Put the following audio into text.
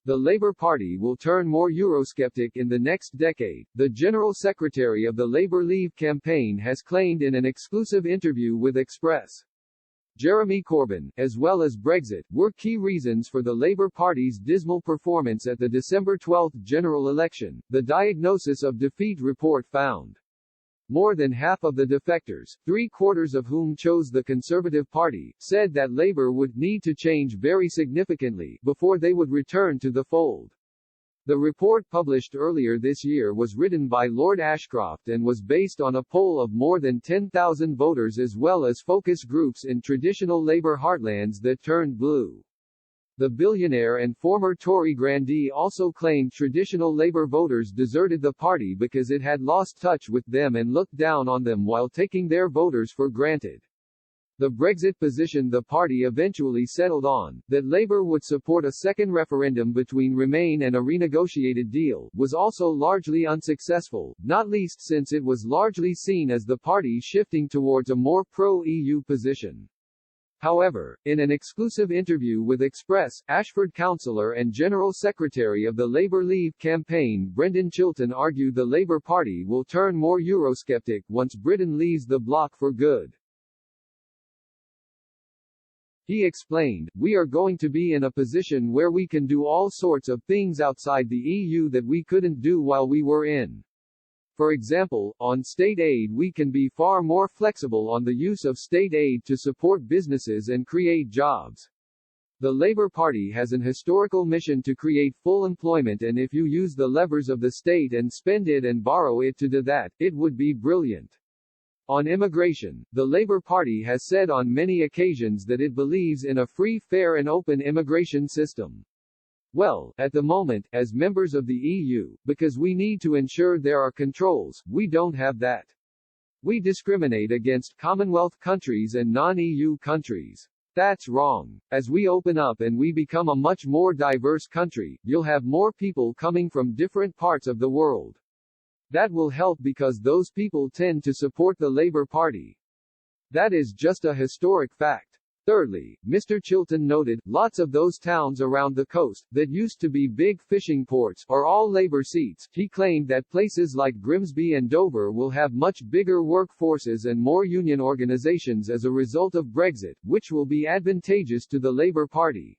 The Labour Party will turn more eurosceptic in the next decade, the General Secretary of the Labour Leave campaign has claimed in an exclusive interview with Express. Jeremy Corbyn, as well as Brexit, were key reasons for the Labour Party's dismal performance at the December 12 general election, the Diagnosis of Defeat report found. More than half of the defectors, three-quarters of whom chose the Conservative Party, said that Labour would need to change very significantly before they would return to the fold. The report published earlier this year was written by Lord Ashcroft and was based on a poll of more than 10,000 voters as well as focus groups in traditional Labour heartlands that turned blue. The billionaire and former Tory grandee also claimed traditional Labour voters deserted the party because it had lost touch with them and looked down on them while taking their voters for granted. The Brexit position the party eventually settled on, that Labour would support a second referendum between Remain and a renegotiated deal, was also largely unsuccessful, not least since it was largely seen as the party shifting towards a more pro-EU position. However, in an exclusive interview with Express, Ashford councillor and General Secretary of the Labour Leave campaign Brendan Chilton argued the Labour Party will turn more eurosceptic once Britain leaves the bloc for good. He explained, "We are going to be in a position where we can do all sorts of things outside the EU that we couldn't do while we were in. For example, on state aid we can be far more flexible on the use of state aid to support businesses and create jobs. The Labour Party has an historical mission to create full employment, and if you use the levers of the state and spend it and borrow it to do that, it would be brilliant." On immigration, the Labour Party has said on many occasions that it believes in a free, fair and open immigration system. "Well, at the moment, as members of the EU, because we need to ensure there are controls, we don't have that. We discriminate against Commonwealth countries and non-EU countries. That's wrong. As we open up and we become a much more diverse country, you'll have more people coming from different parts of the world. That will help because those people tend to support the Labour Party. That is just a historic fact." Thirdly, Mr. Chilton noted, lots of those towns around the coast, that used to be big fishing ports, are all Labour seats. He claimed that places like Grimsby and Dover will have much bigger workforces and more union organisations as a result of Brexit, which will be advantageous to the Labour Party.